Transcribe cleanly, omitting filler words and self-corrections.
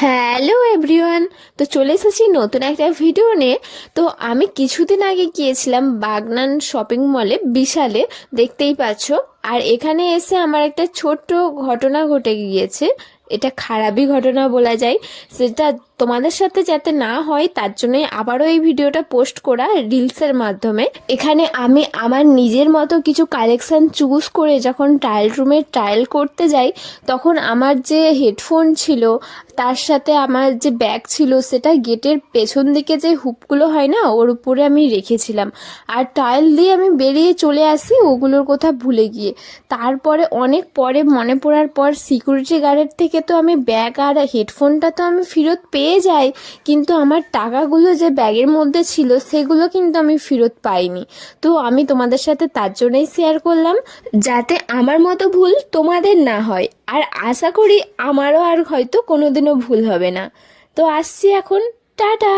Hello everyone. তো চলে এসেছি নতুন একটা ভিডিও নিয়ে। তো আমি কিছুদিন আগে গিয়েছিলাম বাগনান শপিং মলে বিশালে, দেখতেই পাচ্ছ। আর এখানে এসে আমার একটা ছোট্ট ঘটনা ঘটে গিয়েছে। এটা খারাপই ঘটনা বলা যায়। সেটা তোমাদের সাথে যাতে না হয় তার জন্যই আবারও এই ভিডিওটা পোস্ট করা রিলসের মাধ্যমে। এখানে আমি আমার নিজের মতো কিছু কালেকশন চুজ করে যখন ট্রায়াল রুমে ট্রায়াল করতে যাই, তখন আমার যে হেডফোন ছিল তার সাথে আমার যে ব্যাগ ছিল সেটা গেটের পেছন দিকে যে হুপগুলো হয় না, ওর উপরে আমি রেখেছিলাম। আর ট্রায়াল দিয়ে আমি বেরিয়ে চলে আসি ওগুলোর কথা ভুলে গিয়ে। তারপরে অনেক পরে মনে পড়ার পর সিকিউরিটি গার্ডের থেকে তো আমি ব্যাগ আর হেডফোনটা তো আমি ফেরত পেয়ে যাই, কিন্তু আমার টাকাগুলো যে ব্যাগের মধ্যে ছিল সেগুলো কিন্তু আমি ফেরত পাইনি। তো আমি তোমাদের সাথে তার জন্যই শেয়ার করলাম, যাতে আমার মতো ভুল তোমাদের না হয়। আর আশা করি আমারও আর হয়তো কোনোদিনও ভুল হবে না। তো আসছি এখন, টাটা।